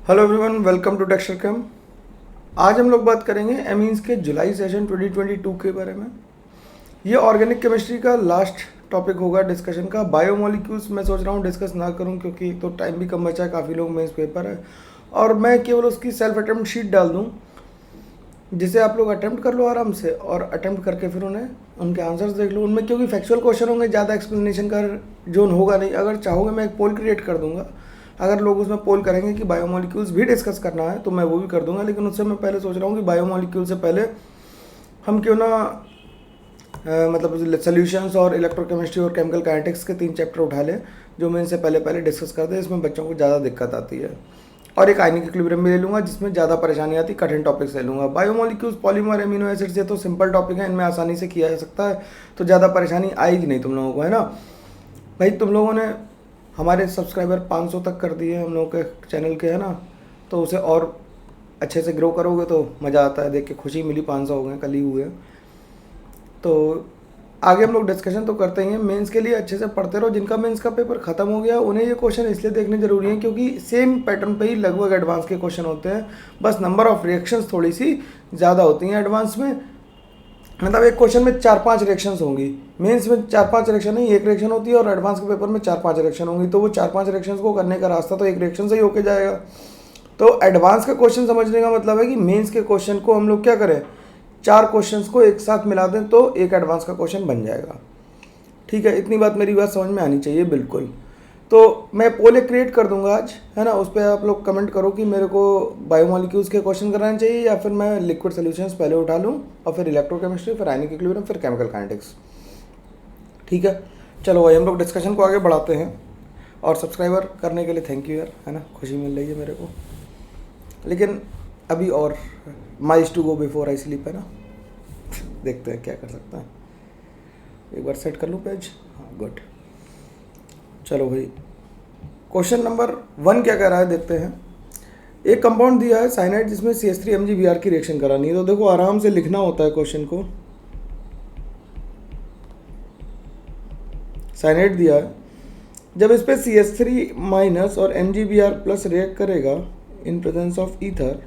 Hello everyone, welcome to Texture Cam. आज हम लोग बात करेंगे एमीन्स के जुलाई सेशन 2022 के बारे में। ये ऑर्गेनिक केमिस्ट्री का लास्ट टॉपिक होगा डिस्कशन का। बायोमोलिक्यूल्स मैं सोच रहा हूँ डिस्कस ना करूँ क्योंकि तो टाइम भी कम बचा है, काफ़ी लोग मेंस पेपर है और मैं केवल उसकी सेल्फ अटेम्प्ट शीट डाल दूँ जिसे आप लोग अटेम्प्ट कर लो आराम से और अटेम्प्ट करके फिर उन्हें उनके आंसर्स देख लो। उनमें क्योंकि फैक्चुअल क्वेश्चन होंगे, ज़्यादा एक्सप्लेनेशन का जोन होगा नहीं। अगर चाहोगे मैं एक पोल क्रिएट कर दूंगा, अगर लोग उसमें पोल करेंगे कि बायोमोलिक्यूल्स भी डिस्कस करना है तो मैं वो भी कर दूंगा। लेकिन उससे मैं पहले सोच रहा हूँ कि बायोमोलिक्यूल से पहले हम क्यों ना मतलब सोल्यूशंस और इलेक्ट्रोकेमिस्ट्री और केमिकल काइनेटिक्स के 3 चैप्टर उठा लें जो मैं इनसे पहले डिस्कस करते हैं। इसमें बच्चों को ज़्यादा दिक्कत आती है। और एक आयनिक इक्विलिब्रियम भी ले लूँगा जिसमें ज़्यादा परेशानी आती, कठिन टॉपिक्स ले लूँगा। बायोमोलिक्यूल्स, पॉलीमर, एमिनो एसिड्स ये तो सिंपल टॉपिक है, इनमें आसानी से किया जा सकता है तो ज़्यादा परेशानी आएगी नहीं तुम लोगों को, है ना भाई। तुम लोगों ने हमारे सब्सक्राइबर 500 तक कर दिए हम लोगों के चैनल के, है ना, तो उसे और अच्छे से ग्रो करोगे तो मज़ा आता है, देख के खुशी मिली। 500 हो गए, कल ही हुए। तो आगे हम लोग डिस्कशन तो करते ही हैं। मेंस के लिए अच्छे से पढ़ते रहो। जिनका मेंस का पेपर ख़त्म हो गया उन्हें ये क्वेश्चन इसलिए देखने जरूरी है क्योंकि सेम पैटर्न पे ही लगभग एडवांस के क्वेश्चन होते हैं, बस नंबर ऑफ रिएक्शंस थोड़ी सी ज़्यादा होती हैं एडवांस में। मतलब एक क्वेश्चन में 4-5 रिएक्शंस होंगी, मेंस में 4-5 रिएक्शन नहीं, एक रिएक्शन होती है और एडवांस के पेपर में 4-5 रिएक्शन होंगी। तो वो 4-5 रिएक्शंस को करने का रास्ता तो एक रिएक्शन से ही होके जाएगा। तो एडवांस का क्वेश्चन समझने का मतलब है कि मेंस के क्वेश्चन को हम लोग क्या करें, 4 क्वेश्चंस को एक साथ मिला दें तो एक एडवांस का क्वेश्चन बन जाएगा। ठीक है, इतनी बात मेरी बात समझ में आनी चाहिए बिल्कुल। तो मैं पोल एक क्रिएट कर दूंगा आज, है ना। उस पर आप लोग कमेंट करो कि मेरे को बायोमोलिक्यूल्स के क्वेश्चन कराने चाहिए या फिर मैं लिक्विड सॉल्यूशंस पहले उठा लूँ और फिर इलेक्ट्रोकेमिस्ट्री, फिर आयनिक इक्विलिब्रियम, फिर केमिकल काइनेटिक्स। ठीक है, चलो भाई हम लोग डिस्कशन को आगे बढ़ाते हैं। और सब्सक्राइबर करने के लिए थैंक यू यार, है ना, खुशी मिल रही है मेरे को। लेकिन अभी और miles to go before I sleep, है ना। देखते हैं क्या कर सकता है। एक बार सेट कर लूँ पेज। हाँ, गुड। चलो भाई, क्वेश्चन नंबर 1 क्या कह रहा है देखते हैं। एक कंपाउंड दिया है साइनाइड जिसमें CH3 MgBr की रिएक्शन करानी है। तो देखो आराम से लिखना होता है क्वेश्चन को। साइनाइड दिया है, जब इस पर CH3- और MgBr+ रिएक्ट करेगा इन प्रेजेंस ऑफ ईथर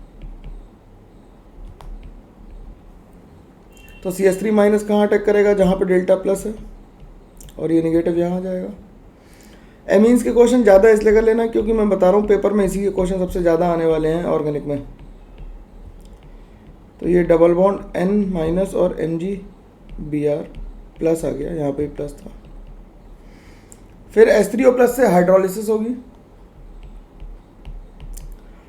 तो CH3- कहाँ अटैक करेगा, जहाँ पे डेल्टा प्लस है और ये निगेटिव यहाँ आ जाएगा। एमीन्स के क्वेश्चन ज़्यादा इसलिए कर लेना क्योंकि मैं बता रहा हूँ पेपर में इसी के क्वेश्चन सबसे ज़्यादा आने वाले हैं ऑर्गेनिक में। तो ये डबल बॉन्ड N- और MgBr+ आ गया, यहाँ पे प्लस था। फिर H3O+ से हाइड्रोलिसिस होगी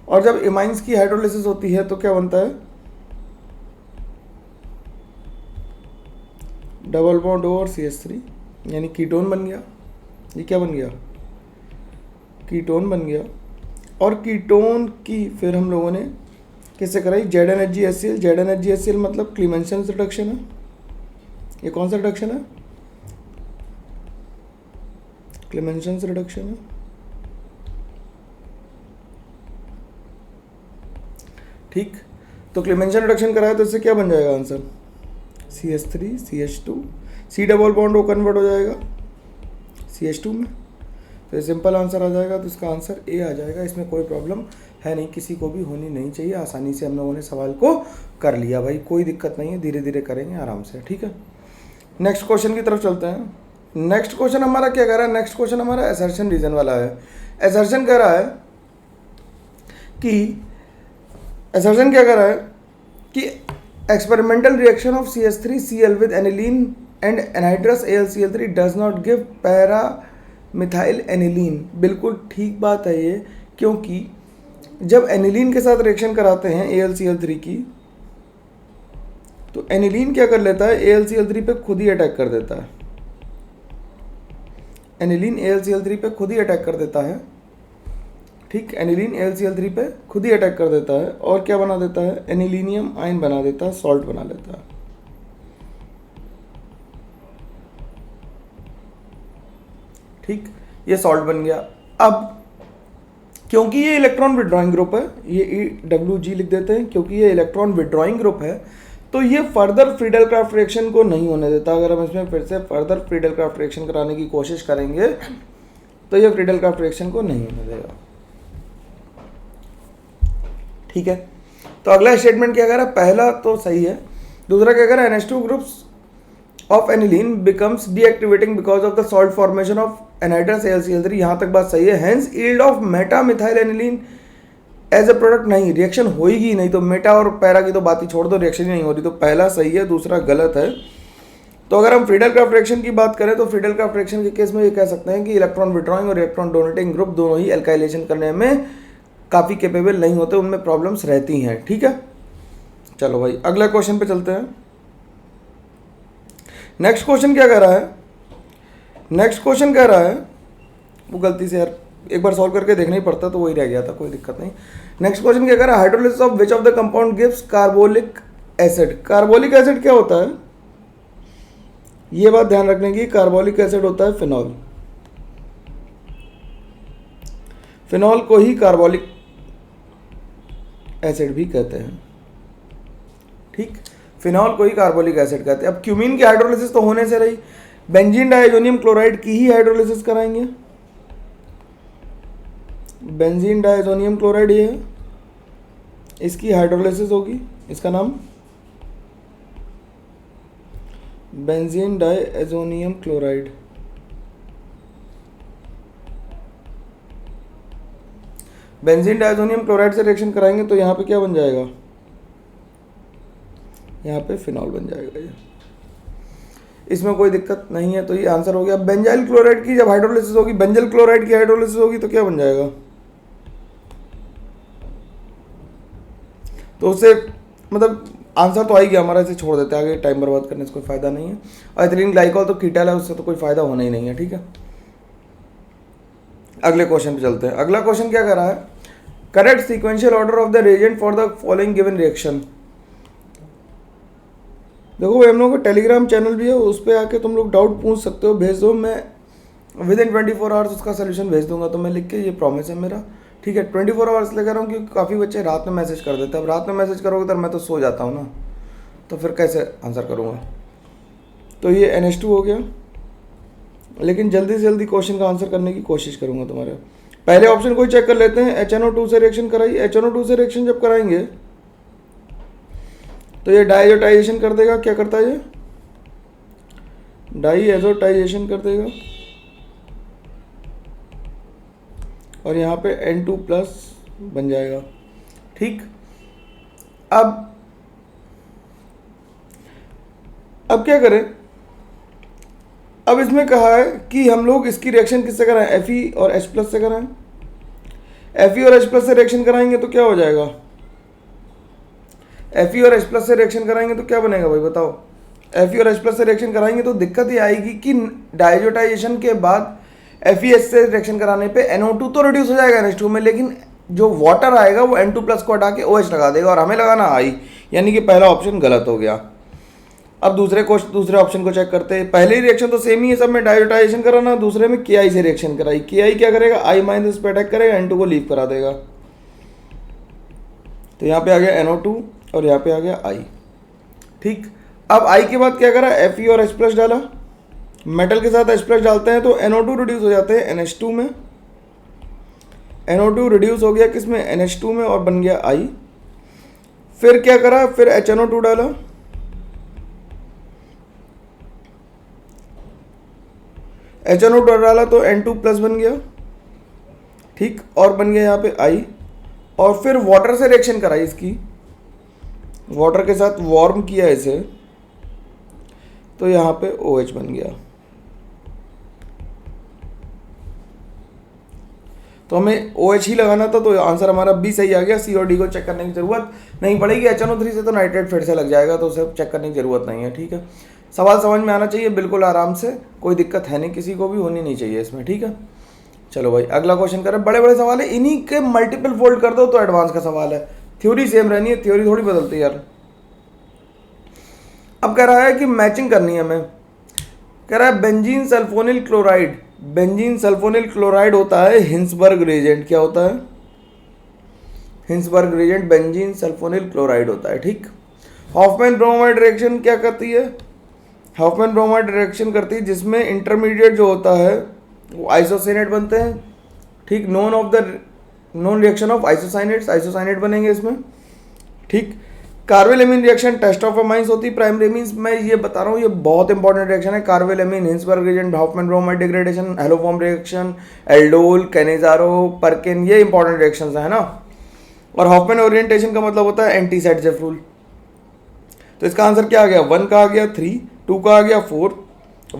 और जब एमाइंस की हाइड्रोलिसिस होती है तो क्या बनता है, डबल बॉन्ड O और CH3 यानी कीटोन बन गया। ये क्या बन गया, कीटोन बन गया। और कीटोन की फिर हम लोगों ने किससे कराई, ZnHgHCl। ZnHgHCl मतलब क्लीमेंशन रिडक्शन है। ये कौन सा रिडक्शन है, क्लीमेंशन रिडक्शन है। ठीक, तो क्लीमेंशन रिडक्शन कराया तो इससे क्या बन जाएगा answer, CH3 CH2, C double bond O convert हो जाएगा CH2 में, तो ये सिंपल आंसर आ जाएगा। तो इसका आंसर A आ जाएगा। इसमें कोई प्रॉब्लम है नहीं, किसी को भी होनी नहीं चाहिए। आसानी से हम लोगों ने सवाल को कर लिया भाई, कोई दिक्कत नहीं है, धीरे धीरे करेंगे आराम से। ठीक है, नेक्स्ट क्वेश्चन की तरफ चलते हैं। नेक्स्ट क्वेश्चन हमारा क्या कह रहा है, नेक्स्ट क्वेश्चन हमारा असर्शन रीजन वाला है। असर्शन कह रहा है कि असर्शन क्या कह रहा है कि experimental reaction of CH3Cl with aniline and anhydrous AlCl3 does not give para methyl aniline. बिल्कुल ठीक बात है ये, क्योंकि जब एनिलीन के साथ रिएक्शन कराते हैं AlCl3 की तो एनिलीन क्या कर लेता है, AlCl3 पे खुद ही अटैक कर देता है। एनिलीन AlCl3 पे खुद ही अटैक कर देता है। ठीक, एनिलीन AlCl3 पे खुद ही अटैक कर देता है और क्या बना देता है, एनिलीनियम आयन बना देता है, सॉल्ट बना लेता है। ठीक, ये सॉल्ट बन गया। अब क्योंकि ये इलेक्ट्रॉन विड्रॉइंग ग्रुप है, ये EWG लिख देते हैं, क्योंकि ये इलेक्ट्रॉन विड्रॉइंग ग्रुप है तो ये फर्दर फ्रीडल-क्राफ्ट रिएक्शन को नहीं होने देता। अगर हम इसमें फिर से फर्दर फ्रीडल-क्राफ्ट रिएक्शन कराने की कोशिश करेंगे तो ये फ्रीडल-क्राफ्ट रिएक्शन को नहीं होने देगा। ठीक है। तो अगला स्टेटमेंट क्या कह रहा है, पहला तो सही है, दूसरा क्या कह रहा है, NH2 groups of aniline becomes deactivating because of the salt formation of anhydrous AlCl3। यहाँ तक बात सही है। Hence yield of meta methyl aniline as a product नहीं, रिएक्शन होगी नहीं, तो मेटा और पैरा की तो बात ही छोड़ दो, रिएक्शन ही नहीं हो रही, तो पहला सही है, दूसरा गलत है। तो अगर हम फ्रीडल क्राफ्ट रिएक्शन की बात करें तो फ्रीडल क्राफ्ट रिएक्शन के केस में ये कह सकते हैं कि इलेक्ट्रॉन विड्रॉइंग और इलेक्ट्रॉन डोनेटिंग ग्रुप दोनों ही एल्काइलेशन करने में काफ़ी कैपेबल नहीं होते, उनमें प्रॉब्लम्स रहती हैं, ठीक है। चलो भाई अगले क्वेश्चन पे चलते हैं। नेक्स्ट क्वेश्चन क्या कह रहा है, नेक्स्ट क्वेश्चन कह रहा है, वो गलती से यार एक बार सॉल्व करके देखना ही पड़ता तो वही रह गया था, कोई दिक्कत नहीं। नेक्स्ट क्वेश्चन क्या कह रहा है, hydrolysis of which of the compound gives carbolic acid. Carbolic acid क्या होता है, ये बात ध्यान रखने की, कार्बोलिक एसिड होता है फिनॉल। फिनॉल को ही कार्बोलिक एसिड भी कहते हैं, ठीक, फिनॉल को ही कार्बोलिक एसिड कहते हैं। अब क्यूमीन की हाइड्रोलिसिस तो होने से रही, बेंजीन डाइजोनियम क्लोराइड की ही हाइड्रोलिसिस कराएंगे। बेंजीन डाइजोनियम क्लोराइड ये है, इसकी हाइड्रोलिसिस होगी, इसका नाम benzene diazonium chloride. Benzene diazonium chloride से रिएक्शन कराएंगे तो यहाँ पे क्या बन जाएगा, यहाँ पे फिनॉल बन जाएगा ये, इसमें कोई दिक्कत नहीं है, तो ये आंसर हो गया। बेंजाइल क्लोराइड की जब हाइड्रोलिसिस होगी, बेंजल क्लोराइड की हाइड्रोलिसिस होगी तो क्या बन जाएगा, तो उससे मतलब आंसर तो आ ही गया हमारा, इसे छोड़ देते हैं, आगे टाइम बर्बाद करने से कोई फायदा नहीं है। और एथिलीन ग्लाइकॉल तो कीटल है, उससे तो कोई फायदा होना ही नहीं है, ठीक है। अगले क्वेश्चन पे चलते हैं। अगला क्वेश्चन क्या कर रहा है, correct sequential order of the reagent for the following given reaction. देखो भाई हम लोग का टेलीग्राम चैनल भी है, उस पर आके तुम लोग डाउट पूछ सकते हो, भेज दो, मैं विद इन 24 आवर्स उसका सोल्यूशन भेज दूंगा, तो मैं लिख के, ये प्रॉमिस है मेरा, ठीक है। 24 आवर्स ले कर रहा हूँ क्योंकि काफ़ी बच्चे रात में मैसेज कर देते हैं, अब रात में मैसेज करोगे तो मैं तो सो जाता हूँ ना, तो फिर कैसे आंसर करूँगा। तो ये NH2 हो गया, लेकिन जल्दी से जल्दी क्वेश्चन का आंसर करने की कोशिश करूँगा तुम्हारे। पहले ऑप्शन को ही चेक कर लेते हैं, HNO2 से रिएक्शन कराई। HNO2 से रिएक्शन जब कराएंगे तो ये डाइएजोटाइजेशन कर देगा, क्या करता है ये, डाइएजोटाइजेशन कर देगा, और यहाँ पे N2 प्लस बन जाएगा, ठीक। अब क्या करें, अब इसमें कहा है कि हम लोग इसकी रिएक्शन किससे कराएं, Fe और H प्लस से कराएं। Fe और H प्लस से रिएक्शन कराएंगे तो क्या हो जाएगा, Fe और H प्लस से रिएक्शन कराएंगे तो क्या बनेगा भाई बताओ। Fe और H प्लस से रिएक्शन कराएंगे तो दिक्कत ये आएगी कि डाइएजोटाइजेशन के बाद FeH से रिएक्शन कराने पे NO2 तो रिड्यूस हो जाएगा NH2 में, लेकिन जो वाटर आएगा वो N2 प्लस को हटा के OH लगा देगा और हमें लगाना I, यानी कि पहला ऑप्शन गलत हो गया। अब दूसरे ऑप्शन को चेक करते हैं। पहले ही रिएक्शन तो सेम ही है, सब में डाइएजोटाइजेशन कराना, दूसरे में Ki से रिएक्शन कराई। Ki क्या करेगा, I माइनस पे अटैक करेगा, N2 को लीव करा देगा, तो यहाँ पे आ गया NO2 और यहाँ पे आ गया I, ठीक। अब I के बाद क्या करा, Fe और H प्लस डाला, मेटल के साथ H प्लस डालते हैं तो NO2 रिड्यूस हो जाते हैं NH2 में, NO2 रिड्यूस हो गया किसमें, NH2 में, और बन गया I। फिर क्या करा, फिर HNO2 डाला, HNO2 डाला तो N2 प्लस बन गया, ठीक, और बन गया यहाँ पे I। और फिर वाटर से रिएक्शन कराई, इसकी वाटर के साथ वार्म किया इसे, तो यहाँ पे OH बन गया। तो हमें OH ही लगाना था, तो आंसर हमारा B सही आ गया। C और D को चेक करने की ज़रूरत नहीं पड़ेगी। HNO3 से तो नाइट्रेट फिर से लग जाएगा, तो उसे चेक करने की ज़रूरत नहीं है, ठीक है। सवाल समझ में आना चाहिए बिल्कुल आराम से, कोई दिक्कत है नहीं, किसी को भी होनी नहीं चाहिए इसमें, ठीक है। चलो भाई अगला क्वेश्चन करें। बड़े बड़े सवाल है, इन्हीं के मल्टीपल फोल्ड कर दो तो एडवांस का सवाल है, थ्योरी सेम रहनी है, थ्योरी थोड़ी बदलती है यार। अब कह रहा है कि मैचिंग करनी है हमें, कह रहा है benzene sulphonyl chloride. Benzene sulphonyl chloride होता है हिंसबर्ग रिएजेंट। क्या होता है, Hinsberg reagent benzene sulphonyl chloride होता है, ठीक। हॉफमैन ब्रोमाइड रिएक्शन क्या करती है, हॉफमैन ब्रोमाइड रिएक्शन करती है जिसमें इंटरमीडिएट जो होता है वो आइसोसिनेट बनते हैं, ठीक। None of the non reaction of isocyanates, isocyanate बनेंगे इसमें, ठीक। Carbylamine reaction test of amines होती है प्राइमरी मीन्स, मैं ये बता रहा हूँ ये बहुत इंपॉर्टेंट रिएक्शन है। Carbylamine, Hinsberg reagent, Hofmann bromide degradation, haloform reaction, aldol, Cannizzaro, Perkin, ये इंपॉर्टेंट रिएक्शंस है ना। और हॉफमैन ओरिएंटेशन का मतलब होता है एंटी सेट रूल। तो इसका आंसर क्या आ गया, 1 का आ गया 3, 2 का आ गया 4,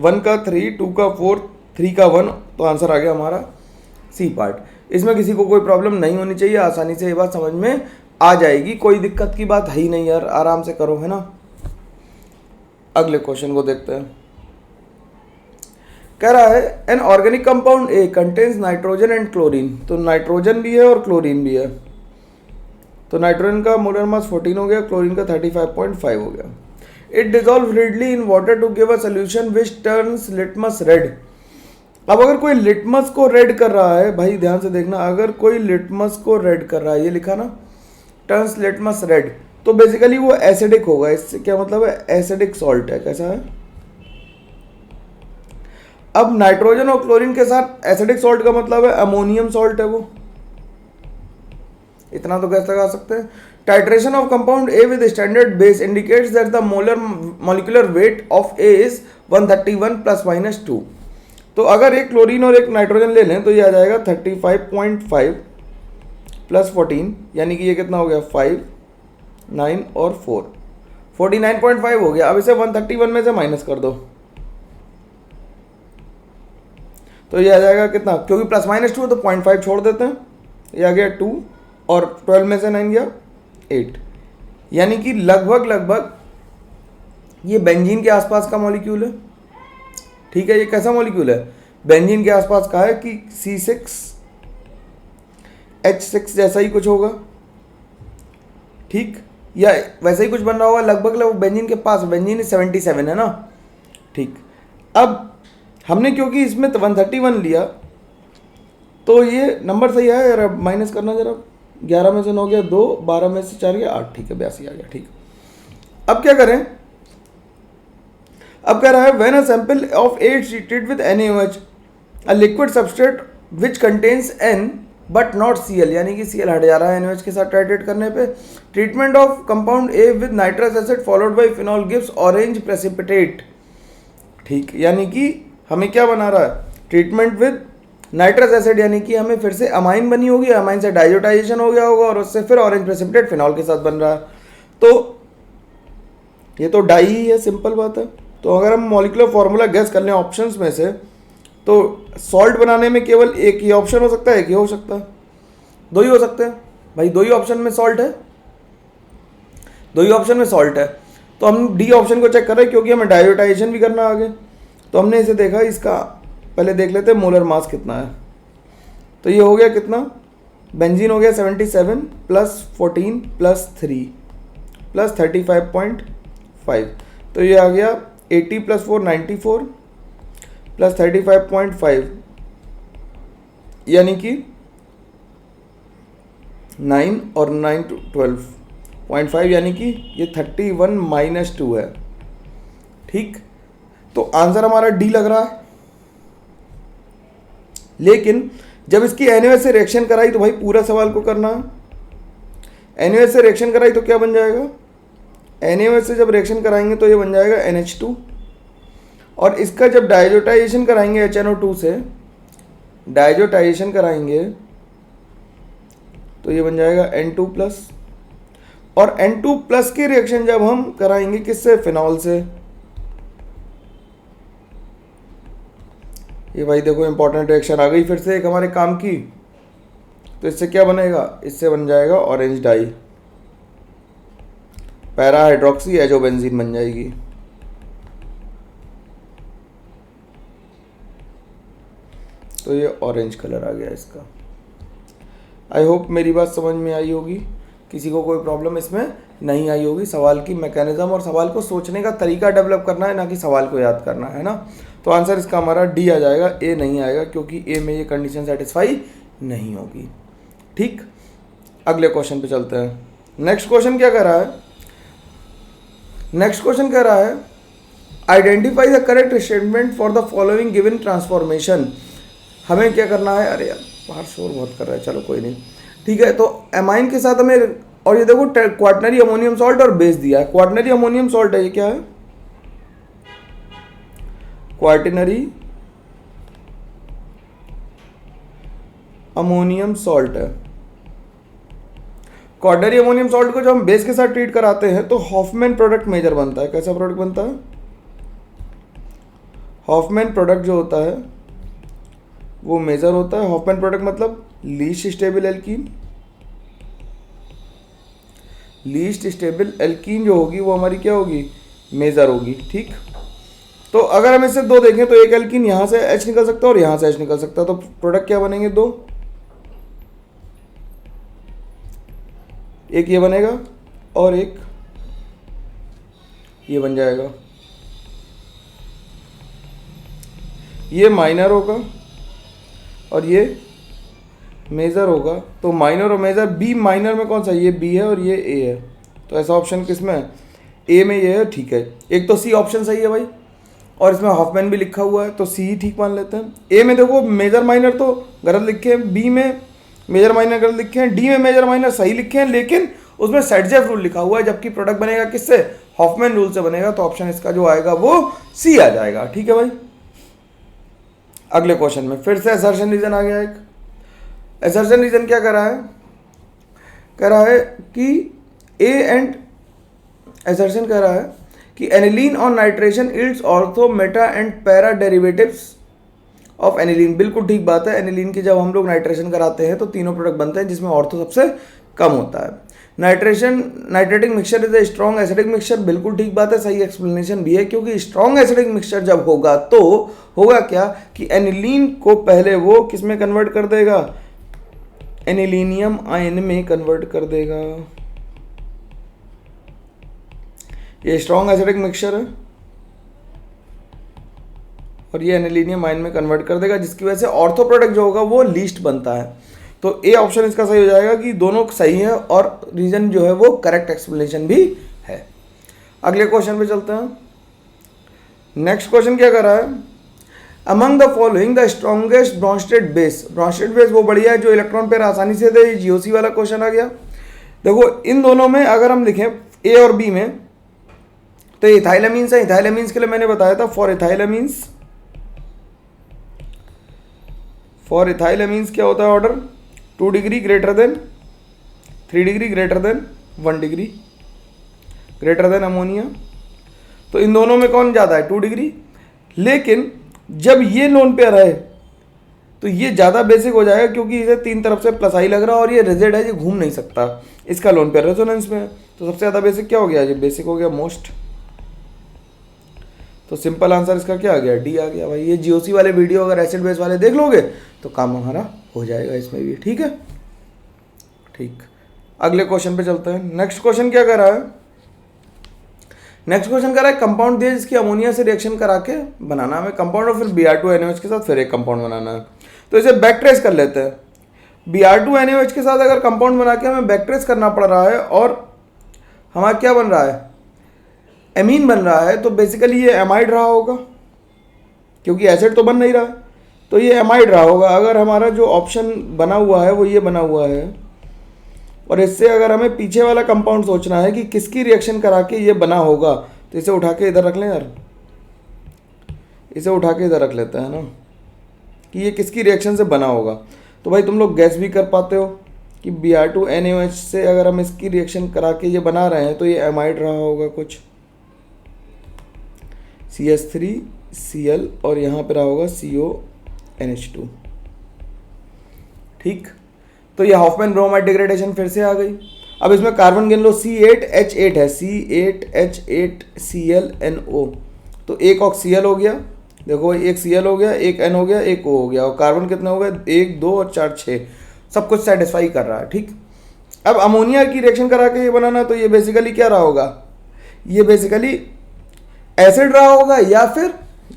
1 का 3, 2 का 4, 3 का 1, तो आंसर आ गया हमारा सी पार्ट। इसमें किसी को कोई प्रॉब्लम नहीं होनी चाहिए, आसानी से ये बात समझ में आ जाएगी, कोई दिक्कत की बात है ही नहीं यार, आराम से करो, है ना। अगले क्वेश्चन को देखते हैं। कह रहा है an organic compound A contains nitrogen and chlorine, तो नाइट्रोजन भी है और क्लोरीन भी है। तो नाइट्रोजन का मोलर मास 14 हो गया, क्लोरीन का 35.5 हो गया। It dissolve readily in water to give a solution which turns litmus red. अब अगर कोई लिटमस को रेड कर रहा है, भाई ध्यान से देखना, अगर कोई लिटमस को रेड कर रहा है, ये लिखा ना टर्न्स लिटमस रेड, तो बेसिकली वो एसिडिक होगा। इससे क्या मतलब है, एसिडिक सॉल्ट है। कैसा है, अब नाइट्रोजन और क्लोरीन के साथ एसिडिक सॉल्ट का मतलब है अमोनियम सॉल्ट है वो, इतना तो कैसे लगा सकते हैं। Titration of compound A with standard base indicates that the molar molecular weight of A is 131 ± 2। तो अगर एक क्लोरीन और एक नाइट्रोजन ले लें तो ये आ जाएगा 35.5 + 14, यानी कि ये कितना हो गया 5, 9 और 4, 49.5 हो गया। अब इसे 131 में से माइनस कर दो तो ये आ जाएगा कितना, क्योंकि ±2 है तो 0.5 छोड़ देते हैं, ये आ गया 2 और 12 में से 9 गया 8, यानी कि लगभग ये बेंजीन के आसपास का मॉलिक्यूल है। ठीक है, ये कैसा मॉलिक्यूल है, बेंजीन के आसपास का है कि C6H6 जैसा ही कुछ होगा, ठीक, या वैसा ही कुछ बन रहा होगा लगभग बेंजीन के पास। बेंजीन 77 है ना, ठीक। अब हमने क्योंकि इसमें 131 लिया तो ये नंबर सही है यार, माइनस करना जरा, 11 में से 9 गया 2, 12 में से 4 गया 8, ठीक है 82 आ गया, ठीक। अब क्या करें, अब कह रहा है when a sample of A treated with NaOH a liquid substrate which contains N but not Cl, यानी कि Cl हट जा रहा है NaOH के साथ टाइट्रेट करने पे। Treatment of compound A with nitrous acid followed by phenol gives orange precipitate, ठीक, यानी कि हमें क्या बना रहा है, ट्रीटमेंट विद नाइट्रस एसिड, यानी कि हमें फिर से अमाइन बनी होगी, अमाइन से डाइजोटाइजेशन हो गया होगा और उससे फिर ऑरेंज प्रेसिपिटेट फिनॉल के साथ बन रहा है। तो ये तो डाई ही है, सिंपल बात है। तो अगर हम मॉलिक्यूलर फॉर्मूला गेस कर लें ऑप्शंस में से, तो सॉल्ट बनाने में केवल एक ही ऑप्शन हो सकता है, एक ही हो सकता है, दो ही हो सकते हैं भाई, दो ही ऑप्शन में सॉल्ट है, दो ही ऑप्शन में सॉल्ट है। तो हम डी ऑप्शन को चेक कर रहे हैं क्योंकि हमें डाइजोटाइजेशन भी करना आगे। तो हमने इसे देखा, इसका पहले देख लेते हैं मोलर मास कितना है। तो ये हो गया कितना, बेंजीन हो गया 77 + 14 + 3 + 35.5, तो ये आ गया 80 + 4 94 + 35.5, यानी कि 9 और 9 12.5, यानी कि ये 31 - 2 है, ठीक। तो आंसर हमारा डी लग रहा है। लेकिन जब इसकी NaOH से रिएक्शन कराई तो भाई पूरा सवाल को करना है। NaOH से रिएक्शन कराई तो क्या बन जाएगा, NaOH से जब रिएक्शन कराएंगे तो ये बन जाएगा NH2, और इसका जब डाइजोटाइजेशन कराएंगे HNO2 से, डाइजोटाइजेशन कराएंगे तो ये बन जाएगा N2+, और N2+ की रिएक्शन जब हम कराएंगे किससे, फिनॉल से। ये भाई देखो इंपॉर्टेंट रिएक्शन आ गई फिर से एक हमारे काम की। तो इससे क्या बनेगा, इससे बन जाएगा orange dye, para hydroxy azobenzene बन जाएगी। तो ये ऑरेंज कलर आ गया इसका। आई होप मेरी बात समझ में आई होगी, किसी को कोई प्रॉब्लम इसमें नहीं आई होगी। सवाल की मैकेनिज्म और सवाल को सोचने का तरीका डेवलप करना है, ना कि सवाल को याद करना है ना। तो आंसर इसका हमारा डी आ जाएगा, ए नहीं आएगा, क्योंकि ए में ये कंडीशन सेटिस्फाई नहीं होगी, ठीक। अगले क्वेश्चन पे चलते हैं। नेक्स्ट क्वेश्चन क्या कह रहा है, नेक्स्ट क्वेश्चन कह रहा है identify the correct statement for the following given transformation. हमें क्या करना है, अरे यार बाहर शोर बहुत कर रहा है, चलो कोई नहीं। ठीक है, तो एमाइन के साथ हमें, और ये देखो क्वाटनरी अमोनियम सॉल्ट और बेस दिया है। क्वाटनरी अमोनियम सॉल्ट है, ये क्या है? क्वाटनरी अमोनियम सॉल्ट है। क्वाटनरी अमोनियम सॉल्ट को जब हम बेस के साथ ट्रीट कराते हैं तो हॉफमैन प्रोडक्ट मेजर बनता है। कैसा प्रोडक्ट बनता है? हॉफमैन प्रोडक्ट जो होता है वो मेजर होता है। हॉफमैन प्रोडक्ट मतलब least stable alkene. Least stable alkene जो होगी वो हमारी क्या होगी? मेजर होगी। ठीक, तो अगर हम इससे दो देखें तो एक एल्कीन यहाँ से H निकल सकता है और यहाँ से H निकल सकता है, तो प्रोडक्ट क्या बनेंगे? दो, एक ये बनेगा और एक ये बन जाएगा। ये माइनर होगा और ये मेजर होगा। तो माइनर और मेजर, बी माइनर में कौन सा? ये बी है और ये ए है। तो ऐसा ऑप्शन किस में है? ए में ये है। ठीक है, एक तो सी ऑप्शन सही है भाई, और इसमें हॉफमैन भी लिखा हुआ है तो सी ही ठीक मान लेते हैं। ए में देखो मेजर माइनर तो गलत लिखे हैं, बी में मेजर माइनर गलत लिखे हैं, डी में मेजर माइनर सही लिखे हैं, लेकिन उसमें सेटजेफ रूल लिखा हुआ है, जबकि प्रोडक्ट बनेगा किससे? हॉफमैन रूल से बनेगा। तो ऑप्शन इसका जो आएगा वो सी आ जाएगा। ठीक है भाई, अगले क्वेश्चन में फिर से असर्शन रीजन आ गया। एक असर्शन रीजन क्या कर रहा है? कह रहा है कि ए एंड असर्शन कह रहा है कि aniline on nitration yields ortho Meta and para derivatives of aniline. बिल्कुल ठीक बात है। एनिलीन की जब हम लोग नाइट्रेशन कराते हैं तो तीनों प्रोडक्ट बनते हैं जिसमें ऑर्थो सबसे कम होता है। Nitrating mixture is a strong acidic mixture. बिल्कुल ठीक बात है, सही एक्सप्लेनेशन भी है, क्योंकि स्ट्रॉन्ग एसिडिक मिक्सचर जब होगा तो होगा क्या कि एनिलीन को पहले वो किस में कन्वर्ट कर देगा? एनिलीनियम आयन में कन्वर्ट कर देगा। ये स्ट्रॉन्ग एसिडिक मिक्सचर है और ये एनिलीनियम आयन में कन्वर्ट कर देगा, जिसकी वजह से ऑर्थो प्रोडक्ट जो होगा वो लीस्ट बनता है। तो ए ऑप्शन इसका सही हो जाएगा कि दोनों सही है और रीजन जो है वो करेक्ट एक्सप्लेनेशन भी है। अगले क्वेश्चन पे चलते हैं। नेक्स्ट क्वेश्चन क्या कर रहा है? Among the following the strongest Brønsted base. Brønsted base वो बढ़िया है जो इलेक्ट्रॉन पेयर आसानी से दे। जीओसी वाला क्वेश्चन आ गया। देखो इन दोनों में अगर हम लिखें ए और बी में, तो इथाइलामीन्स है। इथाइलामीन्स के लिए मैंने बताया था फॉर इथाइलामीन्स क्या होता है order? 2 degree greater than 3 degree greater than 1 degree greater than ammonia. तो इन दोनों में कौन ज़्यादा है? 2 डिग्री। लेकिन जब ये लोन पेयर है तो ये ज़्यादा बेसिक हो जाएगा, क्योंकि इसे 3 तरफ से प्लस आई लग रहा है और ये रिजिड है, ये घूम नहीं सकता। इसका लोन पेयर रेजोनेंस में है, तो सबसे ज़्यादा बेसिक क्या हो गया? ये बेसिक हो गया मोस्ट। तो सिंपल आंसर इसका क्या आ गया? डी आ गया भाई। ये जीओसी वाले वीडियो अगर एसिड बेस वाले देख लोगे तो काम हमारा हो जाएगा इसमें भी। ठीक है, ठीक। अगले क्वेश्चन पे चलते हैं। नेक्स्ट क्वेश्चन क्या कर रहा है? नेक्स्ट क्वेश्चन कर रहा है कंपाउंड दिया जिसकी अमोनिया से रिएक्शन करा के बनाना है हमें कंपाउंड, और फिर Br2NaOH के साथ फिर एक कंपाउंड बनाना है। तो इसे बैक ट्रेस कर लेते हैं। Br2NaOH के साथ अगर कंपाउंड बना के हमें बैक ट्रेस करना पड़ रहा है और हमारा क्या बन रहा है? एमीन बन रहा है, तो बेसिकली ये एमाइड रहा होगा, क्योंकि एसिड तो बन नहीं रहा है, तो ये एमाइड रहा होगा। अगर हमारा जो ऑप्शन बना हुआ है वो ये बना हुआ है, और इससे अगर हमें पीछे वाला कंपाउंड सोचना है कि किसकी रिएक्शन करा के ये बना होगा, तो इसे उठा के इधर रख लें यार। इसे उठा के इधर रख लेते हैं ना, कि ये किसकी रिएक्शन से बना होगा। तो भाई तुम लोग गैस भी कर पाते हो कि Br2NaOH से अगर हम इसकी रिएक्शन करा के ये बना रहे हैं तो ये एमाइड रहा होगा कुछ, CH3Cl, और यहाँ पे रहा होगा CONH2। ठीक, तो ये हॉफमैन ब्रोमाइड डिग्रेडेशन फिर से आ गई। अब इसमें कार्बन गिन लो, C8H8 है, C8H8ClNO, तो एक ऑक्सीएल हो गया। देखो एक Cl हो गया, एक N हो गया, एक O हो गया, और कार्बन कितने हो गए? 1 2 और 4 6, सब कुछ सेटिस्फाई कर रहा है। ठीक, अब अमोनिया की रिएक्शन करा के ये बनाना, तो ये बेसिकली क्या रहा होगा? ये बेसिकली एसिड रहा होगा,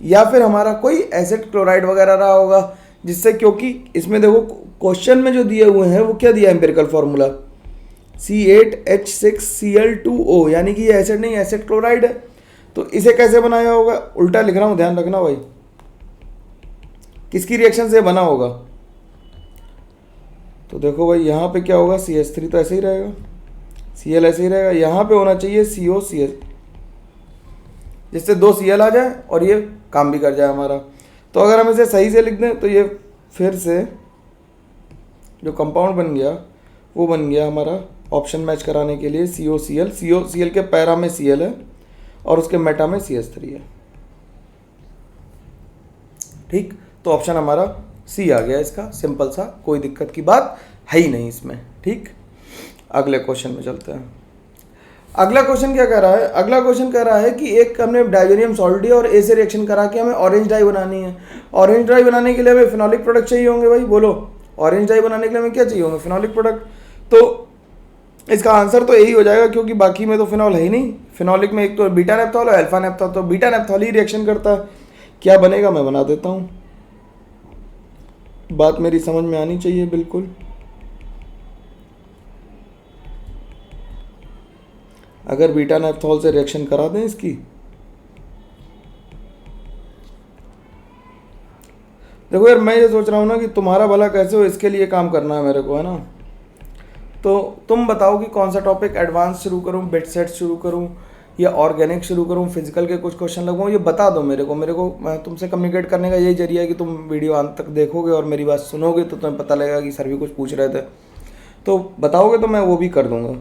या फिर हमारा कोई एसिड क्लोराइड वगैरह रहा होगा, जिससे, क्योंकि इसमें देखो क्वेश्चन में जो दिए हुए हैं वो क्या दिया है एम्पिरिकल फॉर्मूला? C8H6Cl2O, यानी कि ये एसिड नहीं, एसिड क्लोराइड है। तो इसे कैसे बनाया होगा? उल्टा लिख रहा हूं, ध्यान रखना भाई। किसकी रिएक्शन से बना होगा? तो देखो भाई यहाँ पे क्या होगा, CH3 तो ऐसे ही रहेगा, Cl ऐसे ही रहेगा, यहाँ पे होना चाहिए COCl, जिससे 2 Cl आ जाए और ये काम भी कर जाए हमारा। तो अगर हम इसे सही से लिख दें तो ये फिर से जो कंपाउंड बन गया वो बन गया हमारा ऑप्शन मैच कराने के लिए COCl। COCl के पैरा में Cl है और उसके मेटा में CH3 है। ठीक, तो ऑप्शन हमारा सी आ गया इसका, सिंपल सा, कोई दिक्कत की बात है ही नहीं इसमें। ठीक, अगले क्वेश्चन में चलते हैं। अगला क्वेश्चन क्या कह रहा है, अगला क्वेश्चन कह रहा है कि एक हमने डाइजोनियम सॉल्ट दिया और ए से रिएक्शन करा के हमें ऑरेंज डाई बनानी है। ऑरेंज डाई बनाने के लिए हमें फिनोलिक प्रोडक्ट चाहिए होंगे भाई, बोलो ऑरेंज डाई बनाने के लिए हमें क्या चाहिए होंगे, फिनोलिक प्रोडक्ट। तो इसका आंसर तो यही हो जाएगा, क्योंकि बाकी में तो फिनॉल है ही नहीं। फिनोलिक में एक तो बीटा नेप्थॉल और अल्फा नेप्थॉल, तो बीटा नेप्थॉल ही रिएक्शन करता है। क्या बनेगा मैं बना देता हूँ, बात मेरी समझ में आनी चाहिए बिल्कुल। अगर बीटा नेप्थॉल से रिएक्शन करा दें इसकी, देखो यार मैं ये सोच रहा हूँ ना कि तुम्हारा भला कैसे हो, इसके लिए काम करना है मेरे को, है ना। तो तुम बताओ कि कौन सा टॉपिक, एडवांस शुरू करूँ, बिट सेट शुरू करूँ, या ऑर्गेनिक शुरू करूँ, फिजिकल के कुछ क्वेश्चन लगवाऊँ, ये बता दो मेरे को। मैं तुमसे कम्युनिकेट करने का यही जरिया है कि तुम वीडियो अंत तक देखोगे और मेरी बात सुनोगे तो तुम्हें पता लगेगा कि सर भी कुछ पूछ रहे थे, तो बताओगे तो मैं वो भी कर दूंगा।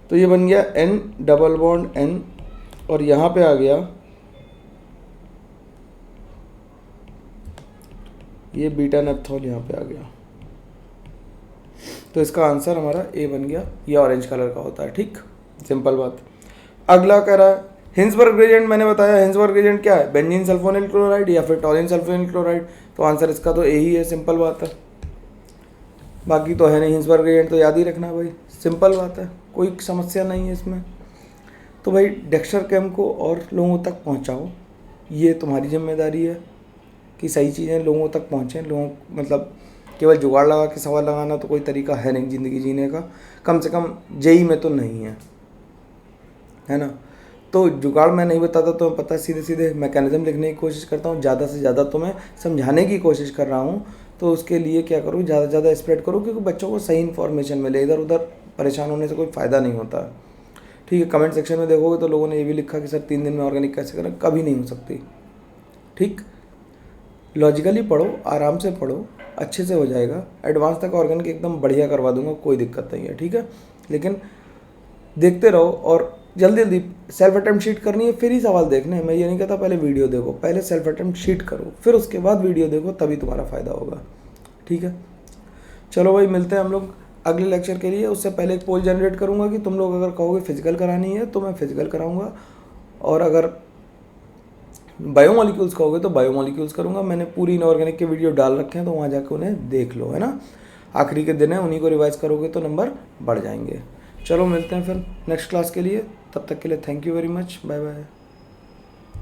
तो ये बन गया N डबल बॉन्ड N और यहाँ पे आ गया ये बीटा नेप्थॉल, यहाँ पे आ गया। तो इसका आंसर हमारा ए बन गया, ये ऑरेंज कलर का होता है। ठीक, सिंपल बात। अगला कह रहा है हिंसबर्ग ग्रेडियंट, मैंने बताया हिंसबर्ग ग्रेडियंट क्या है, बेंजीन सल्फोनिल क्लोराइड या फिर टॉलिन सल्फोनिल क्लोराइड। तो आंसर इसका तो ए ही है, सिंपल बात है, बाकी तो है नहीं। हिंसबर्ग ग्रेडियंट तो याद ही रखना भाई, सिंपल बात है, कोई समस्या नहीं है इसमें। तो भाई डेक्स्टर कैम को और लोगों तक पहुंचाओ, ये तुम्हारी जिम्मेदारी है कि सही चीज़ें लोगों तक पहुँचें। लोगों मतलब केवल जुगाड़ लगा के सवाल लगाना तो कोई तरीका है नहीं ज़िंदगी जीने का, कम से कम जेई में तो नहीं है, है ना। तो जुगाड़ मैं नहीं बताता, तो पता है सीधे सीधे मैकेनिज्म लिखने की कोशिश करता हूँ, ज़्यादा से ज़्यादा तो मैं समझाने की कोशिश कर रहा हूँ। तो उसके लिए क्या करूँ, ज़्यादा से ज़्यादा स्प्रेड करूँ, क्योंकि बच्चों को सही इन्फॉर्मेशन मिले, इधर उधर परेशान होने से कोई फ़ायदा नहीं होता। ठीक है, कमेंट सेक्शन में देखोगे तो लोगों ने ये भी लिखा कि सर 3 दिन में ऑर्गेनिक कैसे करें, कभी नहीं हो सकती। ठीक, लॉजिकली पढ़ो, आराम से पढ़ो, अच्छे से हो जाएगा। एडवांस तक ऑर्गेनिक एकदम बढ़िया करवा दूंगा, कोई दिक्कत नहीं है। ठीक है, लेकिन देखते रहो और जल्दी जल्दी सेल्फ अटेम्प्ट शीट करनी है, फिर ही सवाल देखने हैं। मैं ये नहीं कहता पहले वीडियो देखो, पहले सेल्फ अटेम्प्ट शीट करो, फिर उसके बाद वीडियो देखो, तभी तुम्हारा फ़ायदा होगा। ठीक है, चलो भाई मिलते हैं हम लोग अगले लेक्चर के लिए। उससे पहले एक पोल जनरेट करूँगा कि तुम लोग अगर कहोगे फिजिकल करानी है तो मैं फिजिकल कराऊँगा, और अगर बायोमोलिक्यूल्स कहोगे तो बायोमोलिक्यूल्स करूँगा। मैंने पूरी इनऑर्गेनिक के वीडियो डाल रखे हैं, तो वहाँ जाकर उन्हें देख लो, है ना। आखिरी के दिन है, उन्हीं को रिवाइज करोगे तो नंबर बढ़ जाएंगे। चलो मिलते हैं फिर नेक्स्ट क्लास के लिए, तब तक के लिए thank you very much, bye bye.